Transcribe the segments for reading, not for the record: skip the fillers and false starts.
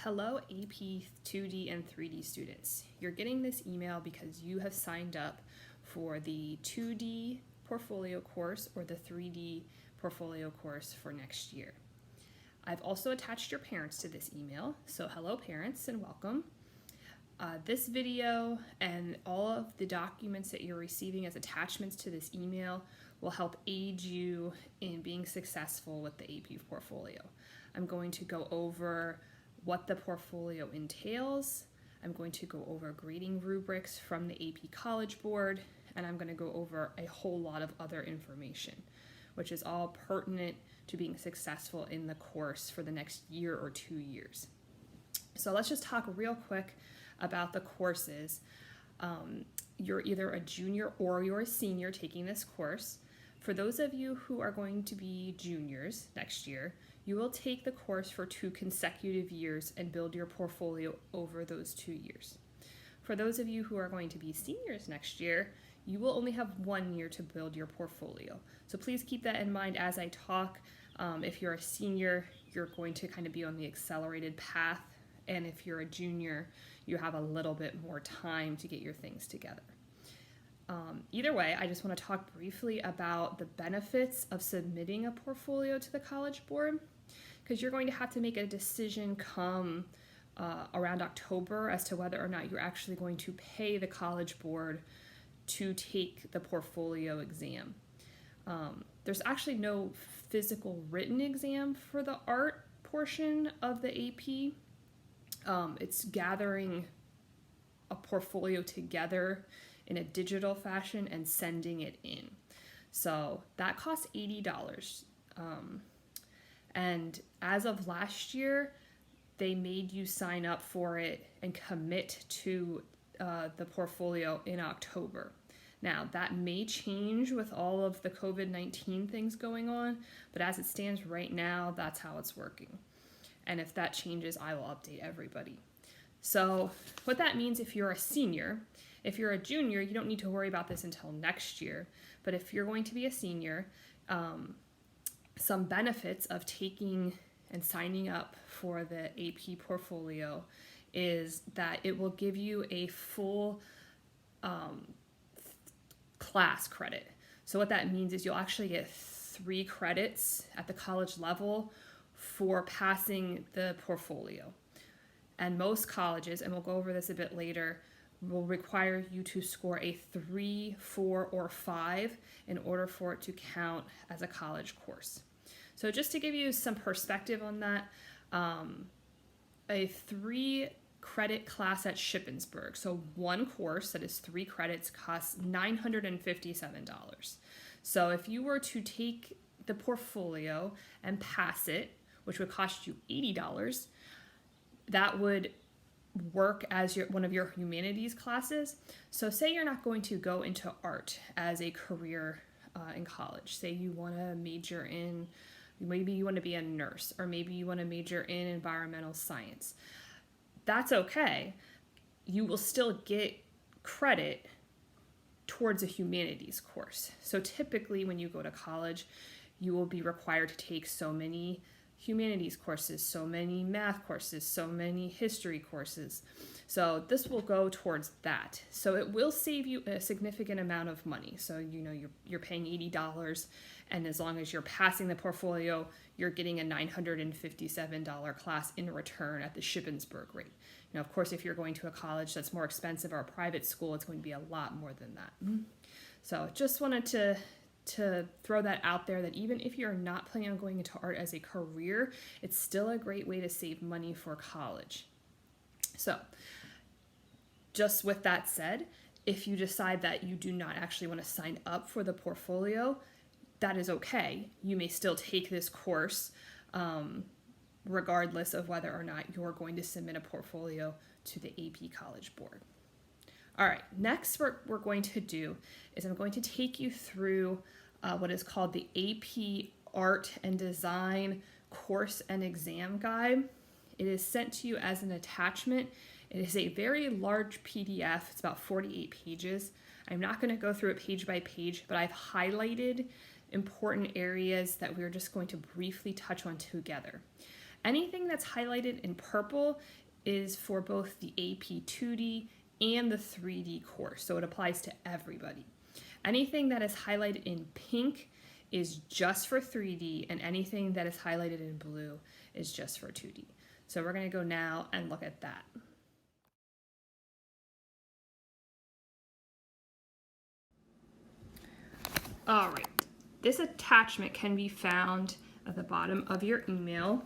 Hello AP 2D and 3D students. You're getting this email because you have signed up for the 2D portfolio course or the 3D portfolio course for next year. I've also attached your parents to this email, so hello parents and welcome. This video and all of the documents that you're receiving as attachments to this email will help aid you in being successful with the AP portfolio. I'm going to go over what the portfolio entails. I'm going to go over grading rubrics from the AP College Board, and I'm going to go over a whole lot of other information, which is all pertinent to being successful in the course for the next year or 2 years. So let's just talk real quick about the courses. You're either a junior or you're a senior taking this course. For those of you who are going to be juniors next year, you will take the course for 2 consecutive years and build your portfolio over those 2 years. For those of you who are going to be seniors next year, you will only have 1 year to build your portfolio. So please keep that in mind as I talk. If you're a senior, you're going to kind of be on the accelerated path. And if you're a junior, you have a little bit more time to get your things together. Either way, I just want to talk briefly about the benefits of submitting a portfolio to the College Board, because you're going to have to make a decision come around October as to whether or not you're actually going to pay the College Board to take the portfolio exam. There's actually no physical written exam for the art portion of the AP. It's gathering a portfolio together in a digital fashion and sending it in. So that costs $80. And as of last year, they made you sign up for it and commit to the portfolio in October. Now, that may change with all of the COVID-19 things going on, but as it stands right now, that's how it's working. And if that changes, I will update everybody. So what that means if you're a senior, if you're a junior, you don't need to worry about this until next year. But if you're going to be a senior, some benefits of taking and signing up for the AP portfolio is that it will give you a full class credit. So what that means is you'll actually get 3 credits at the college level for passing the portfolio. And most colleges, and we'll go over this a bit later, will require you to score a 3, 4, or 5 in order for it to count as a college course. So just to give you some perspective on that, a 3 credit class at Shippensburg, so one course that is 3 credits costs $957. So if you were to take the portfolio and pass it, which would cost you $80, that would work as one of your humanities classes. So say you're not going to go into art as a career in college. Say you want to major in, maybe you want to be a nurse, or maybe you want to major in environmental science. That's okay. You will still get credit towards a humanities course. So typically when you go to college, you will be required to take so many humanities courses, so many math courses, so many history courses. So this will go towards that. So it will save you a significant amount of money. So you're paying $80, and as long as you're passing the portfolio, you're getting a $957 class in return at the Shippensburg rate. Now, of course, if you're going to a college that's more expensive or a private school, it's going to be a lot more than that. So just wanted to throw that out there, that even if you're not planning on going into art as a career, it's still a great way to save money for college. So just with that said, if you decide that you do not actually want to sign up for the portfolio, that is okay. You may still take this course regardless of whether or not you're going to submit a portfolio to the AP College Board. All right, next what we're going to do is I'm going to take you through what is called the AP Art and Design Course and Exam Guide. It is sent to you as an attachment. It is a very large PDF. It's about 48 pages. I'm not going to go through it page by page, but I've highlighted important areas that we're just going to briefly touch on together. Anything that's highlighted in purple is for both the AP 2D and the 3D course, so it applies to everybody. Anything that is highlighted in pink is just for 3D, and anything that is highlighted in blue is just for 2D. So we're going to go now and look at that. All right, this attachment can be found at the bottom of your email.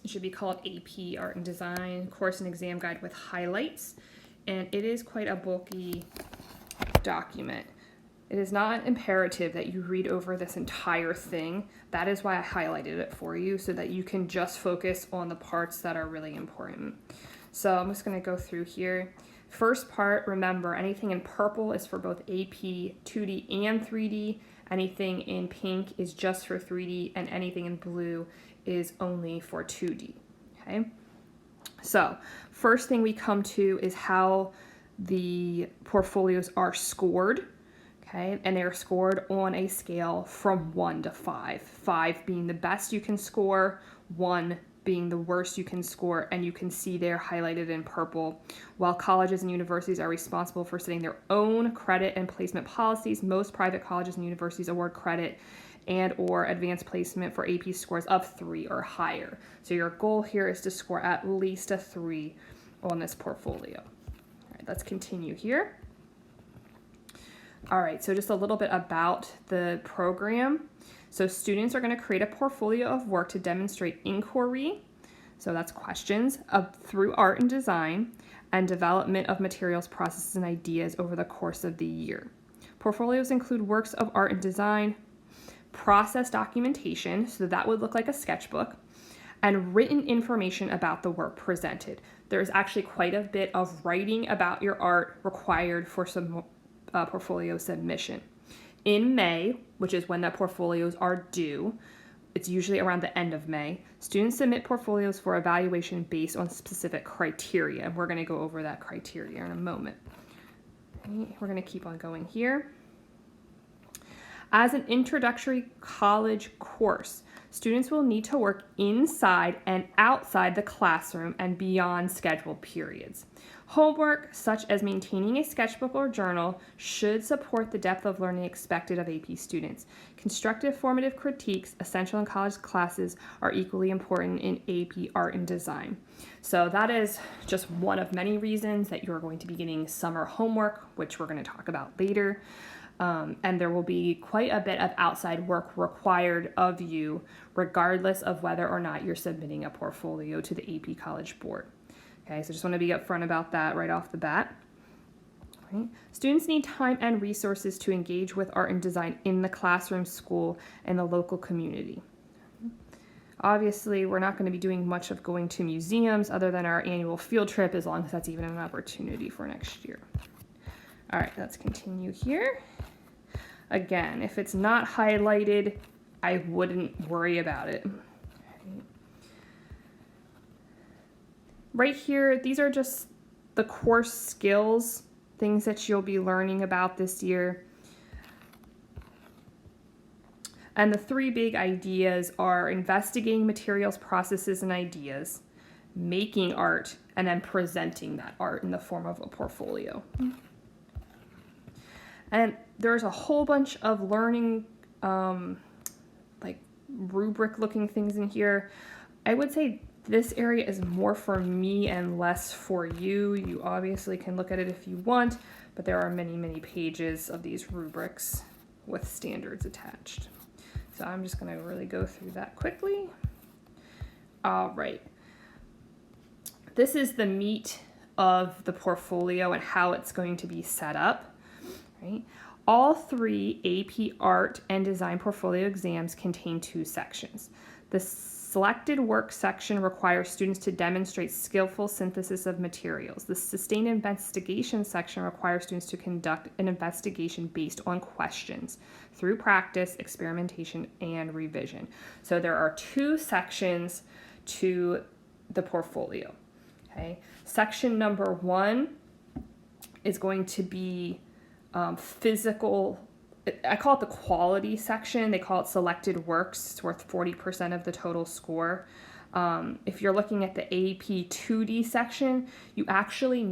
It should be called AP Art and Design Course and Exam Guide with Highlights, and it is quite a bulky document. It is not imperative that you read over this entire thing. That is why I highlighted it for you, so that you can just focus on the parts that are really important. So I'm just going to go through here. First part, remember, anything in purple is for both AP 2D and 3D. Anything in pink is just for 3D, and anything in blue is only for 2D, okay? So first thing we come to is how the portfolios are scored, okay? And they're scored on a scale from 1 to 5. 5 being the best you can score, 1 being the worst you can score, and you can see they're highlighted in purple. While colleges and universities are responsible for setting their own credit and placement policies, most private colleges and universities award credit and or advanced placement for AP scores of 3 or higher. So your goal here is to score at least a 3 on this portfolio. All right, let's continue here. All right, so just a little bit about the program. So students are going to create a portfolio of work to demonstrate inquiry, so that's questions, through art and design, and development of materials, processes, and ideas over the course of the year. Portfolios include works of art and design, process documentation, so that would look like a sketchbook, and written information about the work presented. There's actually quite a bit of writing about your art required for some portfolio submission. In May, which is when the portfolios are due, it's usually around the end of May, students submit portfolios for evaluation based on specific criteria, and we're going to go over that criteria in a moment. Okay, we're going to keep on going here. As an introductory college course, students will need to work inside and outside the classroom and beyond scheduled periods. Homework, such as maintaining a sketchbook or journal, should support the depth of learning expected of AP students. Constructive formative critiques, essential in college classes, are equally important in AP Art and Design. So that is just one of many reasons that you're going to be getting summer homework, which we're going to talk about later. And there will be quite a bit of outside work required of you, regardless of whether or not you're submitting a portfolio to the AP College Board. Okay, so just want to be upfront about that right off the bat. Right. Students need time and resources to engage with art and design in the classroom, school, and the local community. Obviously, we're not going to be doing much of going to museums other than our annual field trip, as long as that's even an opportunity for next year. All right, let's continue here. Again, if it's not highlighted, I wouldn't worry about it. Right here, these are just the course skills, things that you'll be learning about this year. And the 3 big ideas are investigating materials, processes, and ideas, making art, and then presenting that art in the form of a portfolio. And there's a whole bunch of learning, like rubric looking things in here. I would say this area is more for me and less for you. You obviously can look at it if you want, but there are many, many pages of these rubrics with standards attached. So I'm just going to really go through that quickly. All right. This is the meat of the portfolio and how it's going to be set up. Right? All 3 AP Art and Design portfolio exams contain 2 sections. The selected work section requires students to demonstrate skillful synthesis of materials. The sustained investigation section requires students to conduct an investigation based on questions through practice, experimentation, and revision. So there are 2 sections to the portfolio. Okay. Section number 1 is going to be physical. I call it the quality section. They call it selected works. It's worth 40% of the total score. If you're looking at the AP 2D section, you actually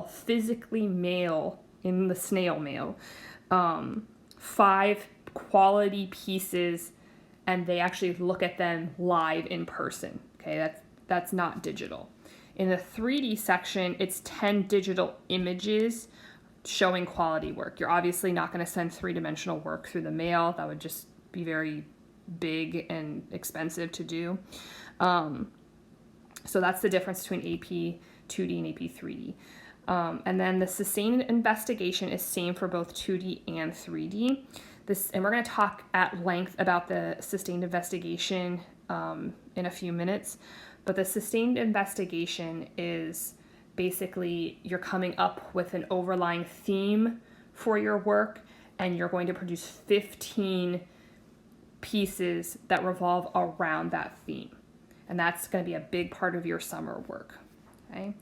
physically mail in the snail mail, 5 quality pieces, and they actually look at them live in person. Okay, that's not digital. In the 3D section, it's 10 digital images showing quality work. You're obviously not going to send 3-dimensional work through the mail. That would just be very big and expensive to do. So that's the difference between AP 2D and AP 3D. And then the sustained investigation is same for both 2D and 3D. And we're going to talk at length about the sustained investigation in a few minutes. But the sustained investigation is basically you're coming up with an overlying theme for your work, and you're going to produce 15 pieces that revolve around that theme. And that's going to be a big part of your summer work. Okay.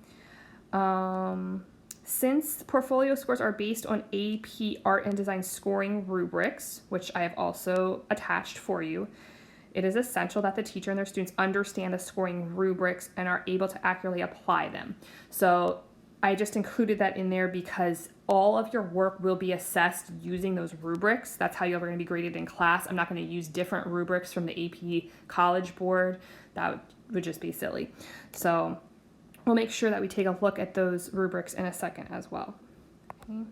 Since portfolio scores are based on AP Art and Design scoring rubrics, which I have also attached for you, it is essential that the teacher and their students understand the scoring rubrics and are able to accurately apply them. So I just included that in there because all of your work will be assessed using those rubrics. That's how you're going to be graded in class. I'm not going to use different rubrics from the AP College Board. That would just be silly. So we'll make sure that we take a look at those rubrics in a second as well. Okay.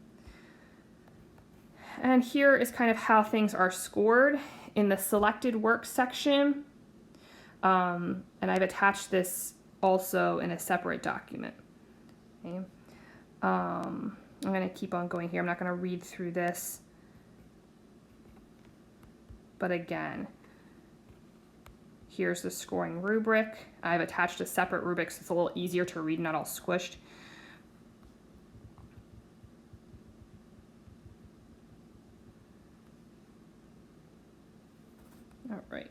And here is kind of how things are scored in the selected work section. And I've attached this also in a separate document. Okay. I'm going to keep on going here. I'm not going to read through this. But again, here's the scoring rubric. I've attached a separate rubric so it's a little easier to read, not all squished. All right.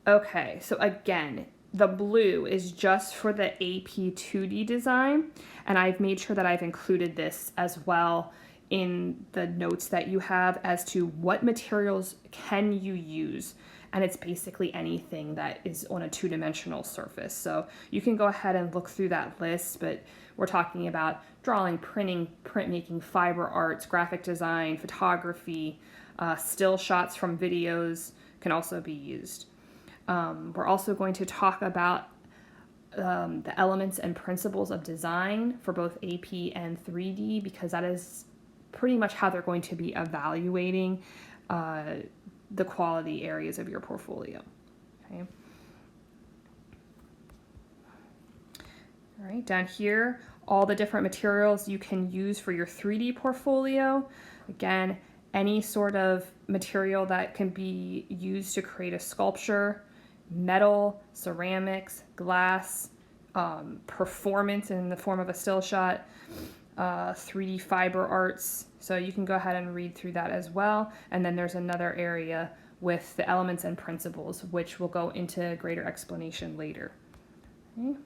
Okay, so again, the blue is just for the AP 2D design, and I've made sure that I've included this as well in the notes that you have as to what materials can you use, and it's basically anything that is on a 2-dimensional surface. So you can go ahead and look through that list, but we're talking about drawing, printing, printmaking, fiber arts, graphic design, photography, still shots from videos can also be used. We're also going to talk about the elements and principles of design for both AP and 3D, because that is pretty much how they're going to be evaluating the quality areas of your portfolio. Okay. All right, down here, all the different materials you can use for your 3D portfolio. Again, any sort of material that can be used to create a sculpture, metal, ceramics, glass, performance in the form of a still shot, 3D fiber arts. So you can go ahead and read through that as well. And then there's another area with the elements and principles, which we'll go into greater explanation later. Okay.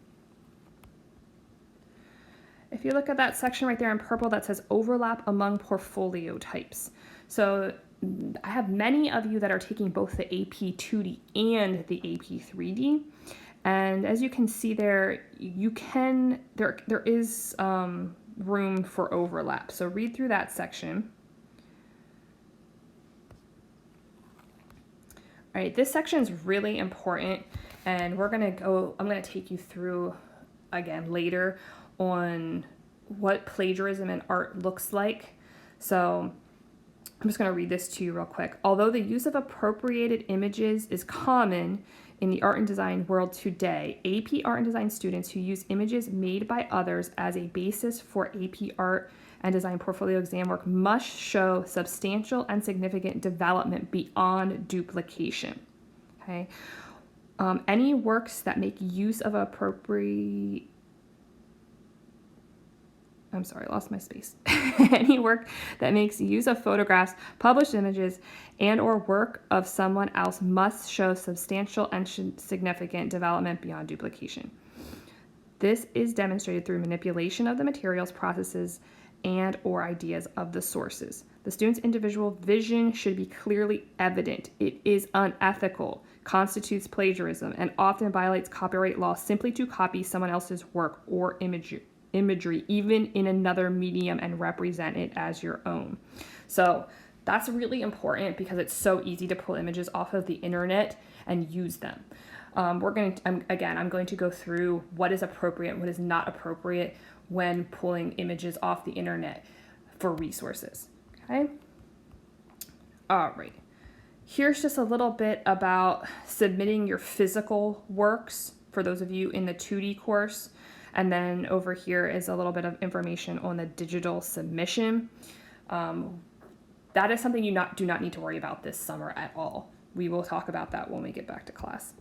If you look at that section right there in purple that says overlap among portfolio types. So I have many of you that are taking both the AP 2D and the AP 3D. And as you can see there, there is room for overlap. So read through that section. All right, this section is really important, and I'm going to take you through again later on what plagiarism in art looks like. So I'm just going to read this to you real quick. Although the use of appropriated images is common in the art and design world today, AP Art and Design students who use images made by others as a basis for AP Art and Design portfolio exam work must show substantial and significant development beyond duplication. Okay. Any works that make use of Any work that makes use of photographs, published images, and or work of someone else must show substantial and significant development beyond duplication. This is demonstrated through manipulation of the materials, processes, and/or ideas of the sources. The student's individual vision should be clearly evident. It is unethical, constitutes plagiarism, and often violates copyright law simply to copy someone else's work or imagery, even in another medium, and represent it as your own. So that's really important because it's so easy to pull images off of the internet and use them. I'm going to go through what is appropriate, what is not appropriate when pulling images off the internet for resources. Okay. All right. Here's just a little bit about submitting your physical works for those of you in the 2D course. And then over here is a little bit of information on the digital submission. That is something you do not need to worry about this summer at all. We will talk about that when we get back to class.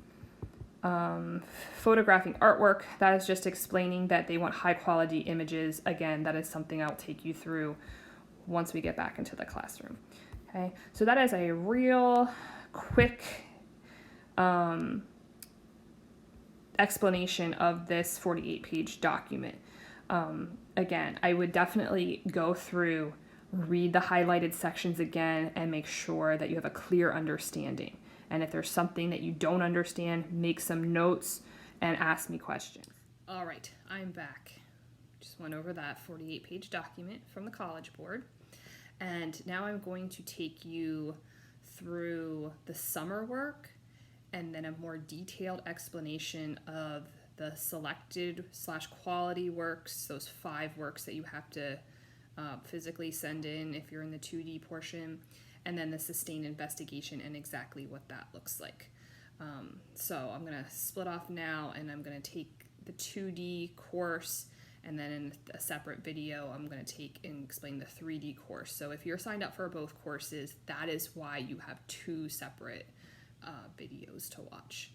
Photographing artwork, that is just explaining that they want high quality images. Again, that is something I'll take you through once we get back into the classroom. Okay, so that is a real quick explanation of this 48-page document. Again, I would definitely go through, read the highlighted sections again, and make sure that you have a clear understanding. And if there's something that you don't understand, make some notes and ask me questions. All right, I'm back. Just went over that 48-page document from the College Board. And now I'm going to take you through the summer work and then a more detailed explanation of the selected/quality works, those 5 works that you have to physically send in if you're in the 2D portion, and then the sustained investigation and exactly what that looks like. So I'm going to split off now, and I'm going to take the 2D course, and then in a separate video, I'm going to take and explain the 3D course. So if you're signed up for both courses, that is why you have 2 separate videos to watch.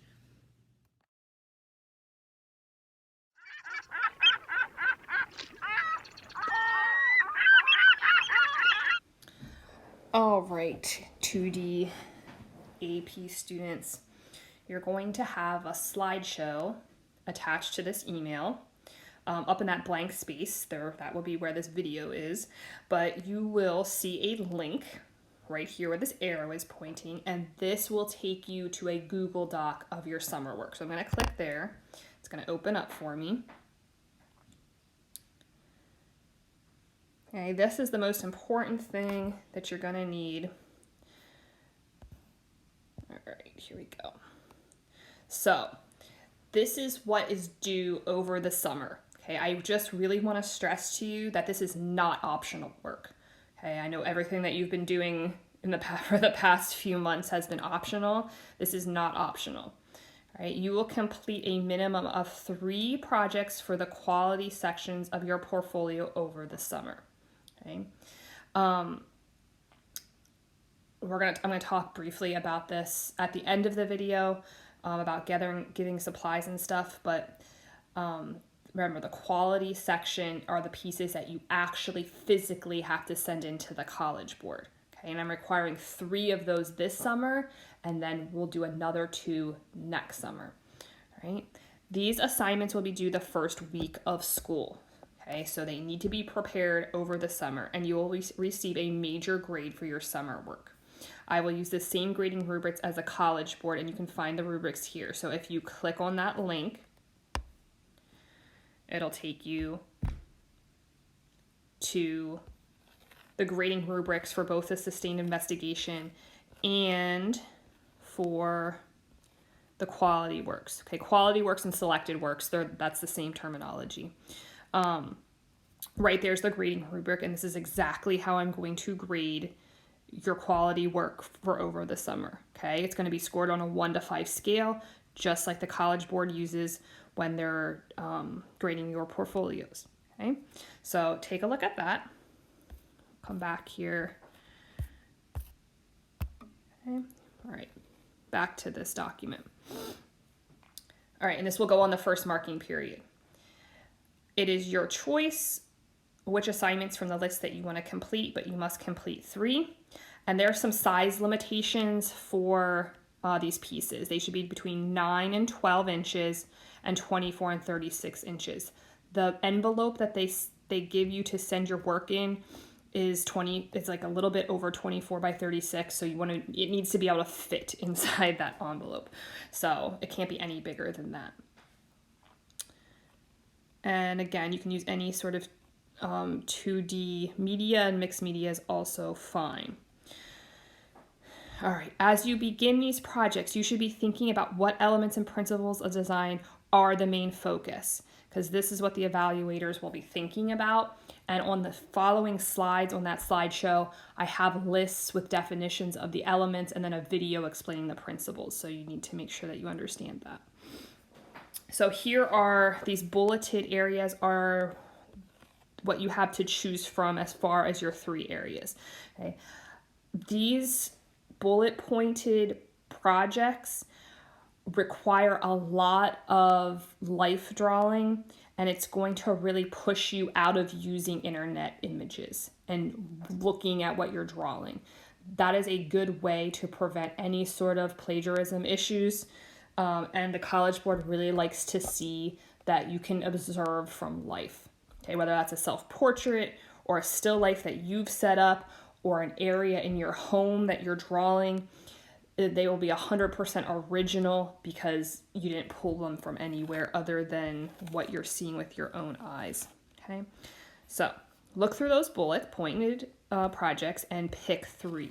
All right, 2D AP students, you're going to have a slideshow attached to this email. Up in that blank space there, that will be where this video is, but you will see a link right here where this arrow is pointing, and this will take you to a Google Doc of your summer work. So I'm going to click there. It's going to open up for me. Okay, this is the most important thing that you're going to need. All right, here we go. So this is what is due over the summer. Okay, I just really want to stress to you that this is not optional work. Okay, I know everything that you've been doing for the past few months has been optional. This is not optional. All right, you will complete a minimum of 3 projects for the quality sections of your portfolio over the summer. Okay, I'm gonna talk briefly about this at the end of the video about getting supplies and stuff, but remember, the quality section are the pieces that you actually physically have to send into the College Board. Okay, and I'm requiring 3 of those this summer, and then we'll do another 2 next summer. All right, these assignments will be due the first week of school. Okay, so they need to be prepared over the summer, and you will receive a major grade for your summer work. I will use the same grading rubrics as the College Board, and you can find the rubrics here. So if you click on that link, it'll take you to the grading rubrics for both the sustained investigation and for the quality works. Okay, quality works and selected works, that's the same terminology. Right there's the grading rubric, and this is exactly how I'm going to grade your quality work for over the summer. Okay, it's going to be scored on a 1 to 5 scale, just like the College Board uses when they're grading your portfolios. Okay, so take a look at that. Come back here. Okay, all right, back to this document. All right, and this will go on the first marking period. It is your choice which assignments from the list that you want to complete, but you must complete 3. And there are some size limitations for these pieces. They should be between 9 and 12 inches and 24 and 36 inches. The envelope that they they give you to send your work in is it's like a little bit over 24 by 36. So it needs to be able to fit inside that envelope. So it can't be any bigger than that. And again, you can use any sort of 2D media, and mixed media is also fine. All right, as you begin these projects, you should be thinking about what elements and principles of design are the main focus, because this is what the evaluators will be thinking about. And on the following slides on that slideshow, I have lists with definitions of the elements and then a video explaining the principles. So you need to make sure that you understand that. So here are these bulleted areas are what you have to choose from as far as your 3 areas. Okay. These bullet pointed projects require a lot of life drawing, and it's going to really push you out of using internet images and looking at what you're drawing. That is a good way to prevent any sort of plagiarism issues. And the College Board really likes to see that you can observe from life. Okay, whether that's a self-portrait or a still life that you've set up or an area in your home that you're drawing, they will be 100% original because you didn't pull them from anywhere other than what you're seeing with your own eyes. Okay, so look through those bullet pointed projects and pick 3.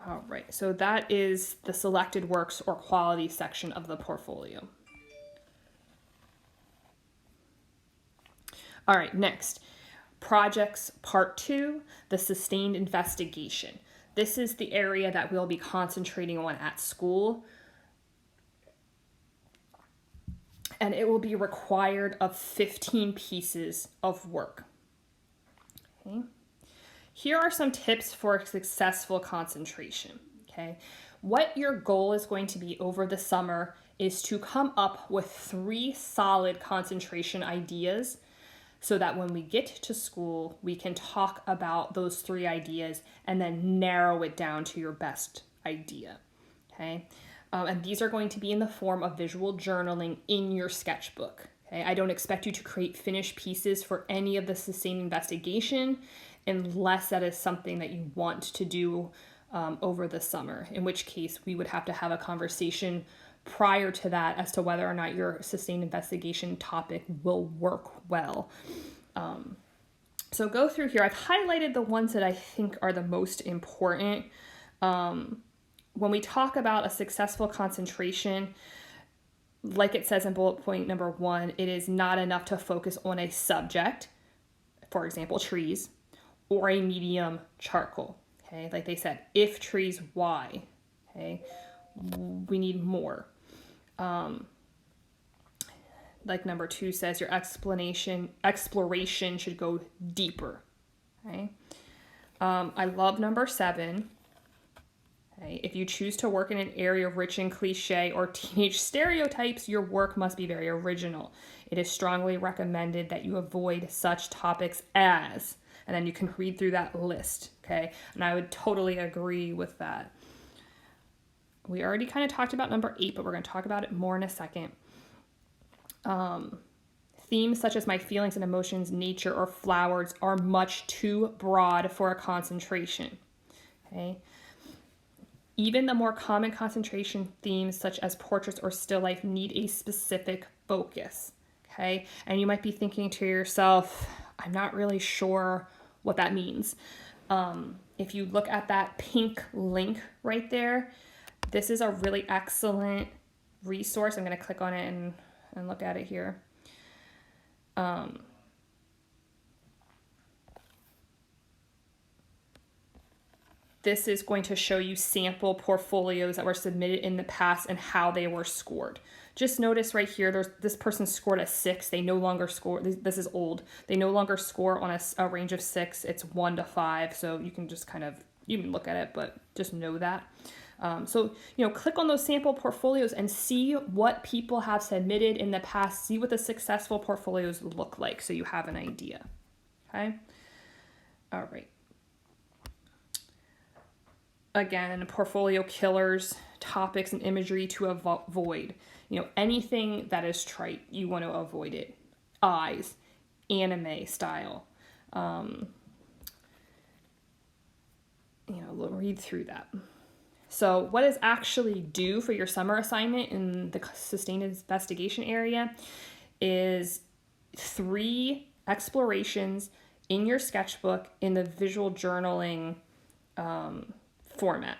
All right, so that is the selected works or quality section of the portfolio. All right, next, projects part 2, the sustained investigation. This is the area that we'll be concentrating on at school. And it will be required of 15 pieces of work. Okay. Here are some tips for successful concentration. Okay. What your goal is going to be over the summer is to come up with 3 solid concentration ideas, so that when we get to school, we can talk about those 3 ideas and then narrow it down to your best idea, okay? And these are going to be in the form of visual journaling in your sketchbook, okay? I don't expect you to create finished pieces for any of the sustained investigation unless that is something that you want to do over the summer, in which case we would have to have a conversation prior to that as to whether or not your sustained investigation topic will work well. So go through here. I've highlighted the ones that I think are the most important. When we talk about a successful concentration, like it says in bullet point number 1, it is not enough to focus on a subject, for example, trees, or a medium, charcoal. Okay, like they said, if trees, why? Okay, we need more. Like number 2 says, your exploration should go deeper. Okay. I love number 7. Okay. If you choose to work in an area rich in cliche or teenage stereotypes, your work must be very original. It is strongly recommended that you avoid such topics as, and then you can read through that list. Okay. And I would totally agree with that. We already kind of talked about number 8, but we're going to talk about it more in a second. Themes such as my feelings and emotions, nature, or flowers are much too broad for a concentration. Okay. Even the more common concentration themes such as portraits or still life need a specific focus. Okay. And you might be thinking to yourself, I'm not really sure what that means. If you look at that pink link right there, this is a really excellent resource. I'm going to click on it and look at it here. This is going to show you sample portfolios that were submitted in the past and how they were scored. Just notice right here, this person scored a 6. They no longer score, this is old. They no longer score on a range of 6. It's 1 to 5. So you can just you can look at it, but just know that. So, click on those sample portfolios and see what people have submitted in the past. See what the successful portfolios look like so you have an idea. Okay? All right. Again, portfolio killers, topics and imagery to avoid. Anything that is trite, you want to avoid it. eyes, anime style. We'll read through that. So what is actually due for your summer assignment in the sustained investigation area is 3 explorations in your sketchbook in the visual journaling format.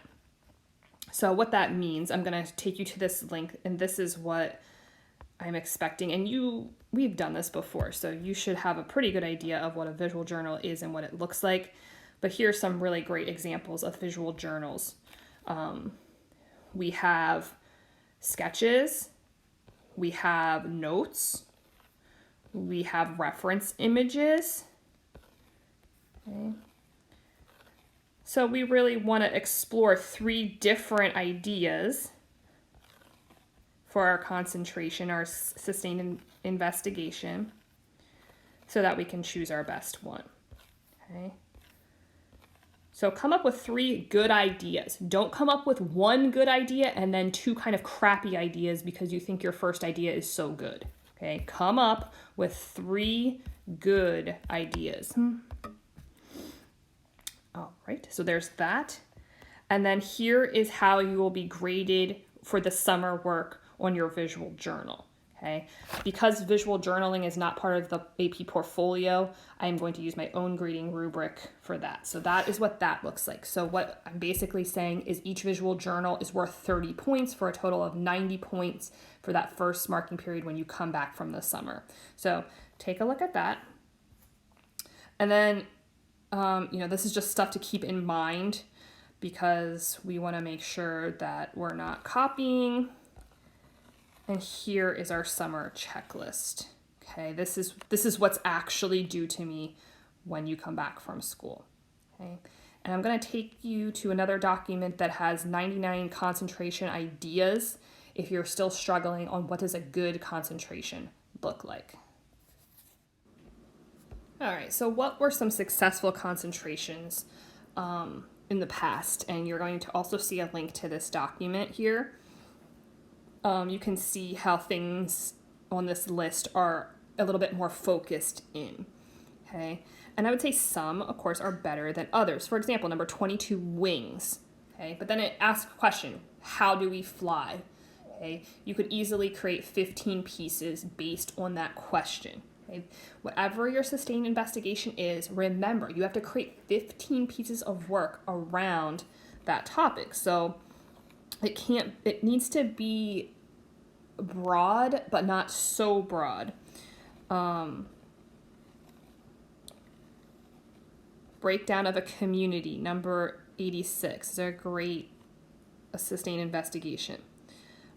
So what that means, I'm going to take you to this link, and this is what I'm expecting. And we've done this before, so you should have a pretty good idea of what a visual journal is and what it looks like. But here's some really great examples of visual journals. We have sketches, we have notes, we have reference images. Okay. So we really want to explore 3 different ideas for our concentration, our sustained investigation, so that we can choose our best one. Okay. So come up with 3 good ideas. Don't come up with 1 good idea and then 2 kind of crappy ideas because you think your first idea is so good. Okay, come up with 3 good ideas. All right, so there's that. And then here is how you will be graded for the summer work on your visual journal. Okay, because visual journaling is not part of the AP portfolio, I am going to use my own grading rubric for that. So that is what that looks like. So what I'm basically saying is each visual journal is worth 30 points for a total of 90 points for that first marking period when you come back from the summer. So take a look at that. And then, this is just stuff to keep in mind because we want to make sure that we're not copying. And here is our summer checklist. Okay, this is what's actually due to me when you come back from school. Okay, and I'm going to take you to another document that has 99 concentration ideas if you're still struggling on what does a good concentration look like. All right, so what were some successful concentrations in the past? And you're going to also see a link to this document here. You can see how things on this list are a little bit more focused in, okay? And I would say some, of course, are better than others. For example, number 22, wings, okay? But then it asks a question, how do we fly, okay? You could easily create 15 pieces based on that question, okay? Whatever your sustained investigation is, remember, you have to create 15 pieces of work around that topic. So it needs to be broad, but not so broad. Breakdown of a community, number 86, is a great sustained investigation.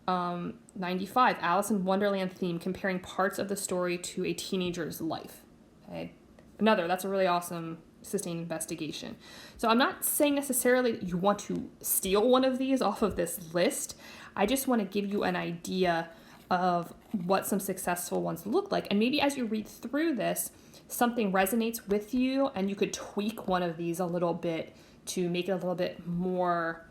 95, Alice in Wonderland theme, comparing parts of the story to a teenager's life. Okay, that's a really awesome sustained investigation. So I'm not saying necessarily you want to steal one of these off of this list. I just want to give you an idea of what some successful ones look like. And maybe as you read through this, something resonates with you and you could tweak one of these a little bit to make it a little bit more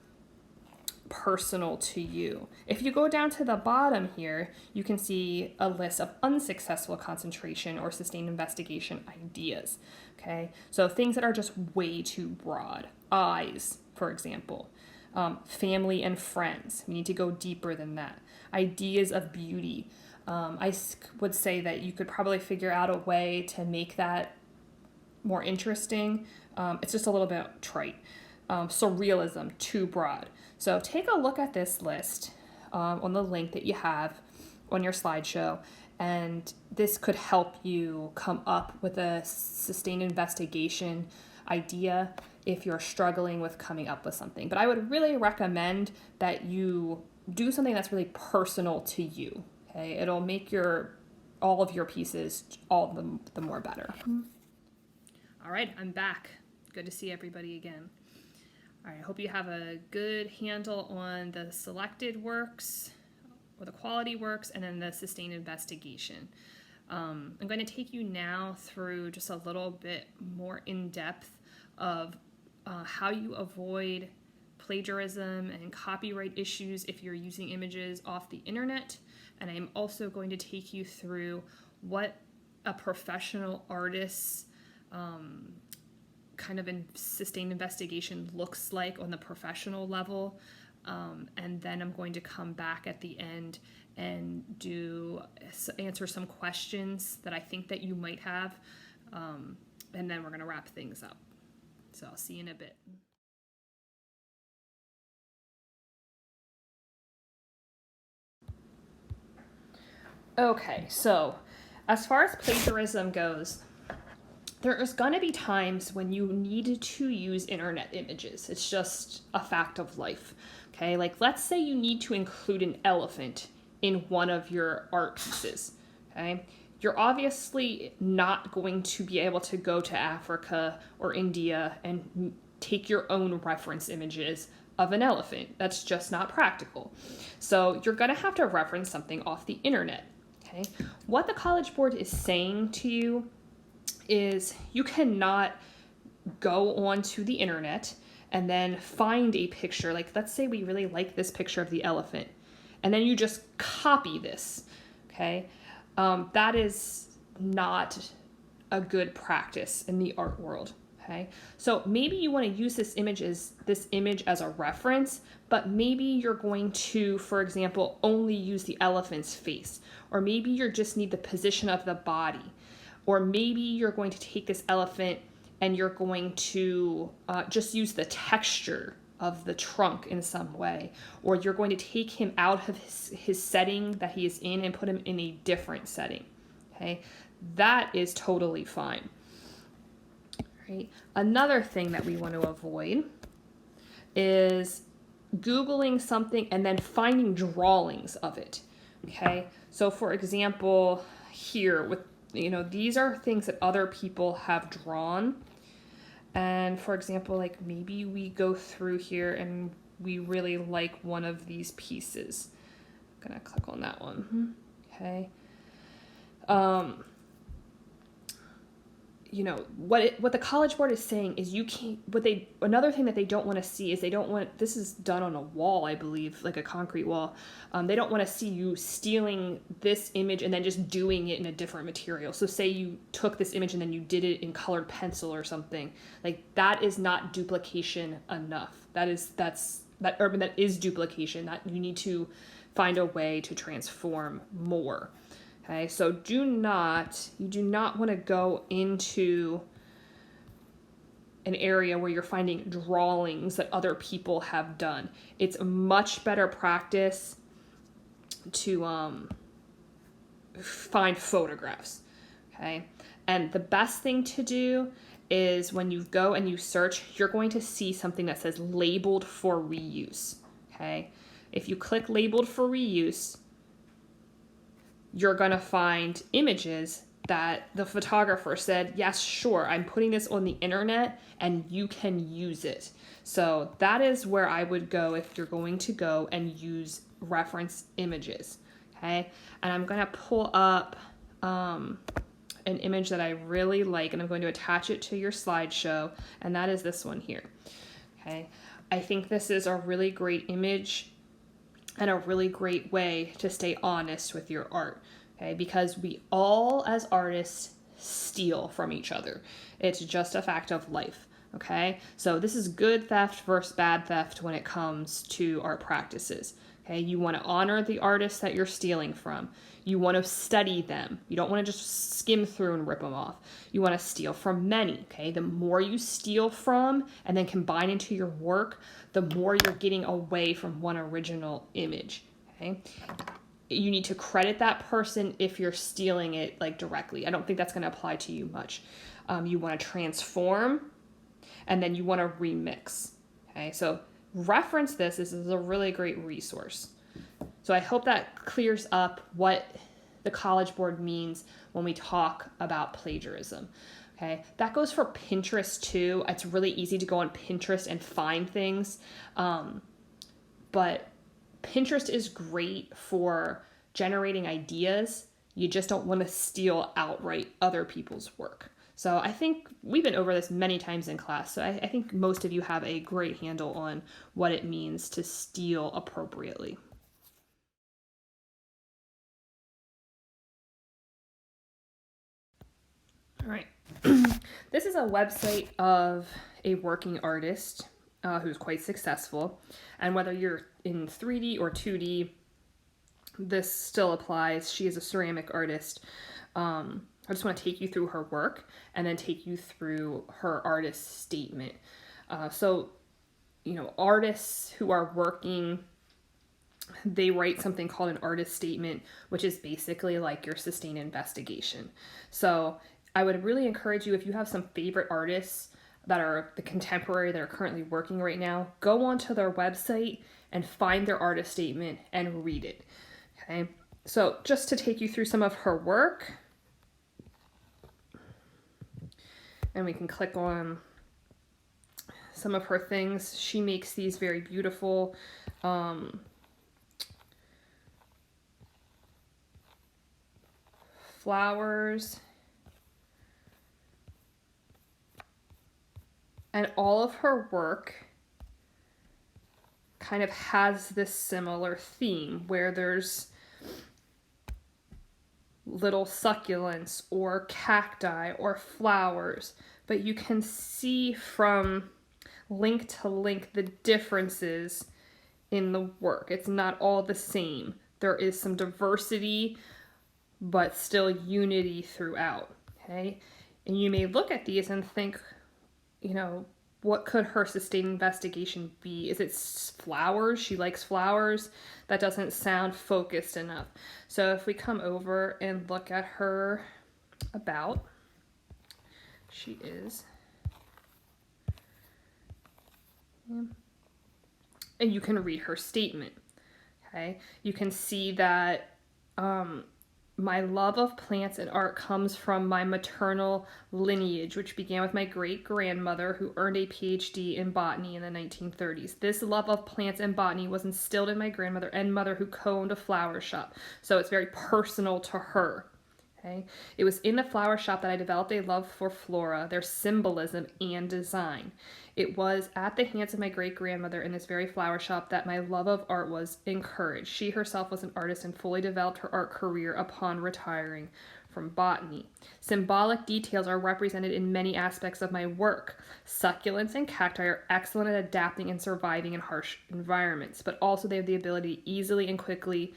personal to you. If you go down to the bottom here, you can see a list of unsuccessful concentration or sustained investigation ideas. Okay, so things that are just way too broad. Eyes, for example. Family and friends. We need to go deeper than that. Ideas of beauty. I would say that you could probably figure out a way to make that more interesting. It's just a little bit trite. Surrealism, too broad. So take a look at this list on the link that you have on your slideshow, and this could help you come up with a sustained investigation idea if you're struggling with coming up with something. But I would really recommend that you do something that's really personal to you. Okay, it'll make all of your pieces all the more better. All right, I'm back. Good to see everybody again. All right, I hope you have a good handle on the selected works or the quality works and then the sustained investigation. I'm going to take you now through just a little bit more in depth of how you avoid plagiarism and copyright issues if you're using images off the internet. And I'm also going to take you through what a professional artist's kind of sustained investigation looks like on the professional level. And then I'm going to come back at the end and answer some questions that I think that you might have. And then we're going to wrap things up. So I'll see you in a bit. Okay, so as far as plagiarism goes, there is going to be times when you need to use internet images. It's just a fact of life. Okay, like let's say you need to include an elephant in one of your art pieces. Okay, you're obviously not going to be able to go to Africa or India and take your own reference images of an elephant. That's just not practical. So you're going to have to reference something off the internet. Okay, what the College Board is saying to you is you cannot go onto the internet and then find a picture. Like, let's say we really like this picture of the elephant, and then you just copy this. Okay, that is not a good practice in the art world. Okay, so maybe you want to use this image as a reference, but maybe you're going to, for example, only use the elephant's face, or maybe you just need the position of the body, or maybe you're going to take this elephant and you're going to just use the texture of the trunk in some way, or you're going to take him out of his setting that he is in and put him in a different setting. Okay, that is totally fine. Right. Another thing that we want to avoid is Googling something and then finding drawings of it. Okay, so for example, here with, these are things that other people have drawn. And for example, like maybe we go through here and we really like one of these pieces. I'm gonna click on that one. Okay. What the College Board is saying is you can't, another thing that they don't want to see is this is done on a wall, I believe, like a concrete wall. They don't want to see you stealing this image and then just doing it in a different material. So say you took this image and then you did it in colored pencil or something. Like, that is not duplication enough. That is duplication. That you need to find a way to transform more. Okay, so you do not want to go into an area where you're finding drawings that other people have done. It's a much better practice to find photographs. Okay, and the best thing to do is when you go and you search, you're going to see something that says labeled for reuse. Okay, if you click labeled for reuse, you're going to find images that the photographer said, yes, sure, I'm putting this on the internet and you can use it. So that is where I would go if you're going to go and use reference images. Okay, and I'm going to pull up an image that I really like, and I'm going to attach it to your slideshow, and that is this one here. Okay, I think this is a really great image and a really great way to stay honest with your art, okay? Because we all, as artists, steal from each other. It's just a fact of life, okay? So this is good theft versus bad theft when it comes to art practices, okay? You want to honor the artists that you're stealing from. You want to study them. You don't want to just skim through and rip them off. You want to steal from many, okay? The more you steal from and then combine into your work, the more you're getting away from one original image, okay? You need to credit that person if you're stealing it, like, directly. I don't think that's going to apply to you much. You want to transform, and then you want to remix, okay? So reference this. This is a really great resource. So I hope that clears up what the College Board means when we talk about plagiarism. Okay, that goes for Pinterest too. It's really easy to go on Pinterest and find things. But Pinterest is great for generating ideas. You just don't want to steal outright other people's work. So I think we've been over this many times in class. So I think most of you have a great handle on what it means to steal appropriately. All right. This is a website of a working artist who's quite successful. And whether you're in 3D or 2D, this still applies. She is a ceramic artist. I just want to take you through her work and then take you through her artist statement. Artists who are working, they write something called an artist statement, which is basically like your sustained investigation. So I would really encourage you, if you have some favorite artists that are the contemporary that are currently working right now, go onto their website and find their artist statement and read it. Okay, so just to take you through some of her work, and we can click on some of her things. She makes these very beautiful flowers, and all of her work kind of has this similar theme where there's little succulents or cacti or flowers, but you can see from link to link the differences in the work. It's not all the same. There is some diversity, but still unity throughout, okay? And you may look at these and think, what could her sustained investigation be? Is it flowers? She likes flowers. That doesn't sound focused enough. So if we come over and look at her about, she is, and you can read her statement, okay? You can see that my love of plants and art comes from my maternal lineage, which began with my great-grandmother, who earned a PhD in botany in the 1930s. This love of plants and botany was instilled in my grandmother and mother, who owned a flower shop. So it's very personal to her. Okay? It was in the flower shop that I developed a love for flora, their symbolism, and design. It was at the hands of my great-grandmother in this very flower shop that my love of art was encouraged. She herself was an artist and fully developed her art career upon retiring from botany. Symbolic details are represented in many aspects of my work. Succulents and cacti are excellent at adapting and surviving in harsh environments, but also they have the ability to easily and quickly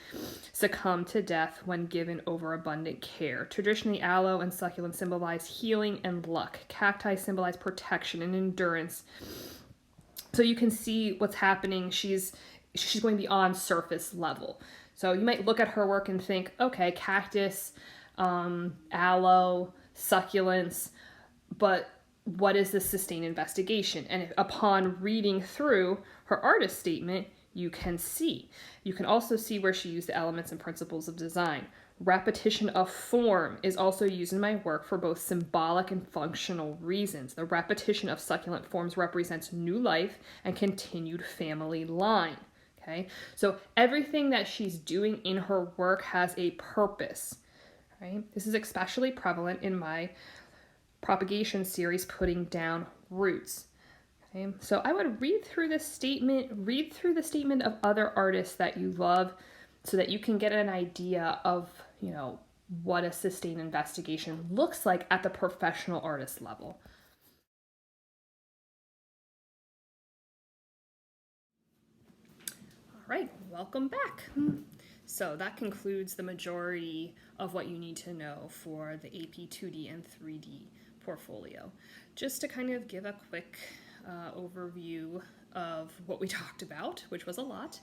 succumb to death when given overabundant care. Traditionally, aloe and succulents symbolize healing and luck. Cacti symbolize protection and endurance. So you can see what's happening. She's going beyond surface level. So you might look at her work and think, okay, cactus, aloe, succulents, but what is this sustained investigation? And upon reading through her artist statement, you can also see where she used the elements and principles of design. Repetition of form is also used in my work for both symbolic and functional reasons. The repetition of succulent forms represents new life and continued family line. Okay, so everything that she's doing in her work has a purpose. Right? This is especially prevalent in my propagation series, Putting Down Roots. Okay? So I would read through the statement of other artists that you love so that you can get an idea of, what a sustained investigation looks like at the professional artist level. All right, welcome back. So that concludes the majority of what you need to know for the AP 2D and 3D portfolio. Just to kind of give a quick overview of what we talked about, which was a lot.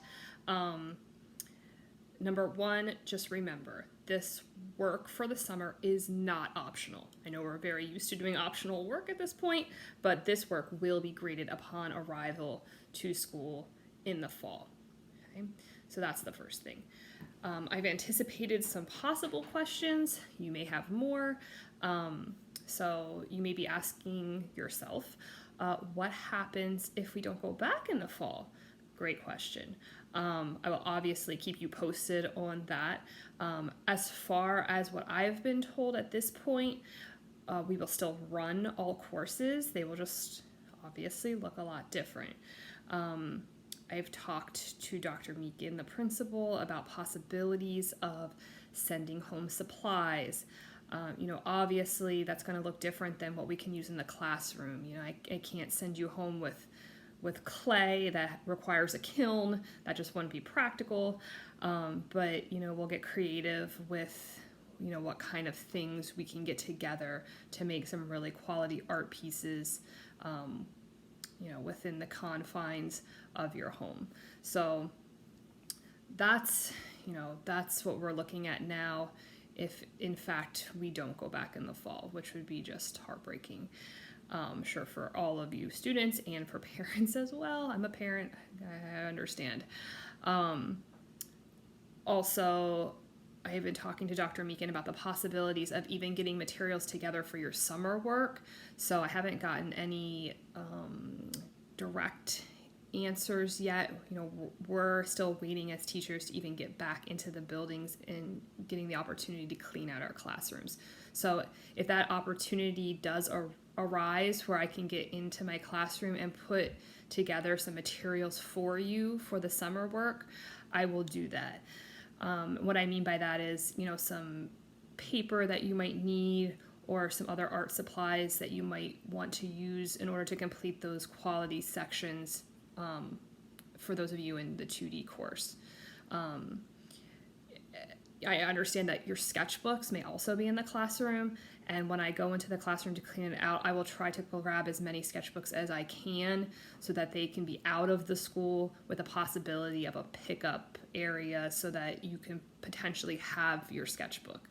Number one, just remember, this work for the summer is not optional. I know we're very used to doing optional work at this point, but this work will be graded upon arrival to school in the fall. Okay? So that's the first thing. I've anticipated some possible questions. You may have more. So you may be asking yourself, what happens if we don't go back in the fall? Great question. I will obviously keep you posted on that. As far as what I've been told at this point, we will still run all courses. They will just obviously look a lot different. I've talked to Dr. Meekin, the principal, about possibilities of sending home supplies. Obviously that's going to look different than what we can use in the classroom. I can't send you home with clay that requires a kiln. That just wouldn't be practical. But we'll get creative with what kind of things we can get together to make some really quality art pieces within the confines of your home. So that's what we're looking at now, if in fact we don't go back in the fall, which would be just heartbreaking. Sure, for all of you students and for parents as well. I'm a parent, I understand. Also, I have been talking to Dr. Meekin about the possibilities of even getting materials together for your summer work. So I haven't gotten any direct answers yet. We're still waiting as teachers to even get back into the buildings and getting the opportunity to clean out our classrooms. So if that opportunity does arise where I can get into my classroom and put together some materials for you for the summer work, I will do that. What I mean by that is, some paper that you might need or some other art supplies that you might want to use in order to complete those quality sections for those of you in the 2D course. I understand that your sketchbooks may also be in the classroom, and when I go into the classroom to clean it out, I will try to grab as many sketchbooks as I can so that they can be out of the school with a possibility of a pickup area so that you can potentially have your sketchbook.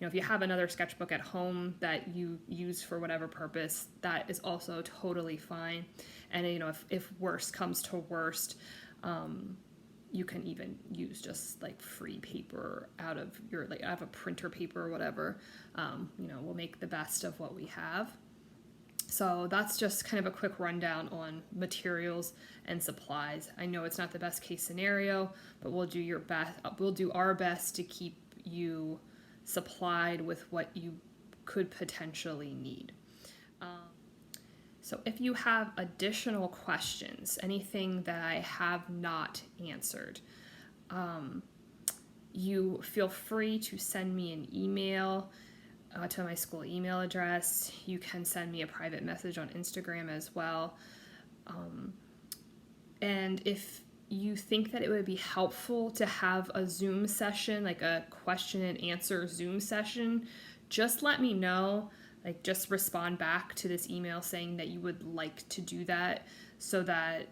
If you have another sketchbook at home that you use for whatever purpose, that is also totally fine. And if worst comes to worst, you can even use just like free paper out of a printer paper or whatever. We'll make the best of what we have. So that's just kind of a quick rundown on materials and supplies. I know it's not the best case scenario, but we'll do our best to keep you supplied with what you could potentially need. So if you have additional questions, anything that I have not answered, you feel free to send me an email to my school email address. You can send me a private message on Instagram as well. And if you think that it would be helpful to have a Zoom session, like a question and answer Zoom session, just let me know. Just respond back to this email saying that you would like to do that so that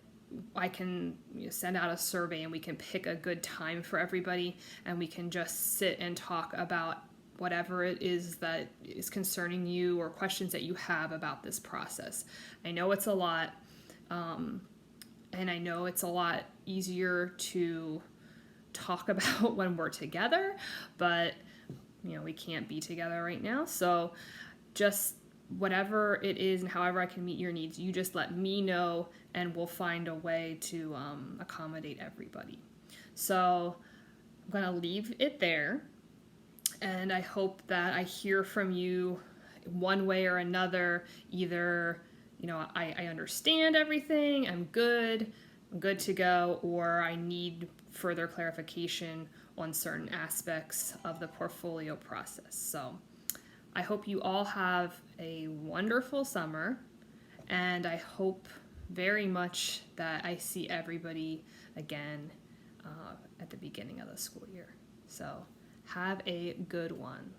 I can send out a survey and we can pick a good time for everybody and we can just sit and talk about whatever it is that is concerning you or questions that you have about this process. I know it's a lot, and I know it's a lot easier to talk about when we're together, but we can't be together right now. So just whatever it is and however I can meet your needs, you just let me know and we'll find a way to accommodate everybody. So I'm going to leave it there, and I hope that I hear from you one way or another. Either, I understand everything, I'm good to go, or I need further clarification on certain aspects of the portfolio process. So I hope you all have a wonderful summer, and I hope very much that I see everybody again at the beginning of the school year. So have a good one.